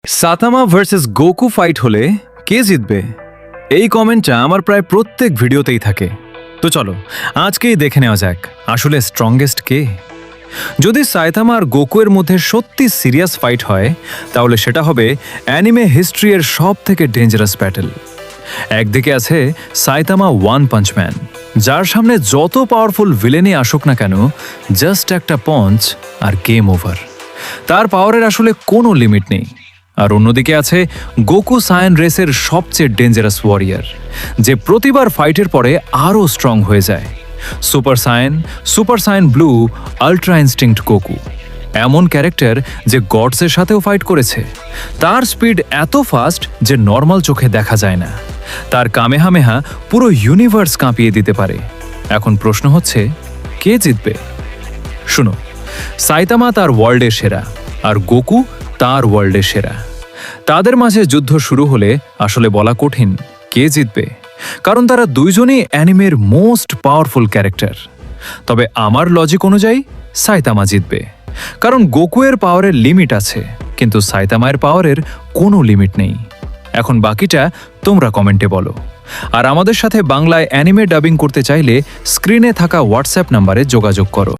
সাতামা versus Goku fight হলে কে জিতবে? এই কমেন্টটা আমার প্রায় প্রত্যেক ভিডিওতেই থাকে। তো চলো আজকেই দেখে নেওয়া যাক আসলে স্ট্রংগেস্ট কে। যদি সাইতামা আর গোকুয়ের মধ্যে সত্যি সিরিয়াস ফাইট হয় তাহলে সেটা হবে অ্যানিমে হিস্ট্রি এর সব থেকে ডেঞ্জারাস ব্যাটল। একদিকে আছে সাইতামা ওয়ান পাঞ্চ ম্যান, যার সামনে যত পাওয়ারফুল ভিলেনই আসুক না কেন, জাস্ট একটা পঞ্চ আর গেম ওভার। তার পাওয়ারের আসলে কোনো লিমিট নেই। আর অন্যদিকে আছে গোকু সায়ান রেসের সবচেয়ে ডেঞ্জারাস ওয়ারিয়ার, যে প্রতিবার ফাইটের পরে আরও স্ট্রং হয়ে যায়। Super saiyan blue, ultra instinct Goku, এমন ক্যারেক্টার যে গডসের সাথেও ফাইট করেছে। তার স্পিড এত ফাস্ট যে নর্মাল চোখে দেখা যায় না। তার কামেহামেহা পুরো ইউনিভার্স কাঁপিয়ে দিতে পারে। এখন প্রশ্ন হচ্ছে, কে জিতবে? শুনো, সাইতামা তার ওয়ার্ল্ডের সেরা, আর গোকু তার ওয়ার্ল্ডের সেরা। তাদের মাঝে যুদ্ধ শুরু হলে আসলে বলা কঠিন কে জিতবে, কারণ তারা দুইজনই অ্যানিমের মোস্ট পাওয়ারফুল ক্যারেক্টার। তবে আমার লজিক অনুযায়ী সাইতামা জিতবে, কারণ গোকুয়ের পাওয়ারের লিমিট আছে, কিন্তু সাইতামায়ের পাওয়ারের কোনো লিমিট নেই। এখন বাকিটা তোমরা কমেন্টে বলো। আর আমাদের সাথে বাংলায় অ্যানিমে ডাবিং করতে চাইলে স্ক্রিনে থাকা হোয়াটসঅ্যাপ নাম্বারে যোগাযোগ করো।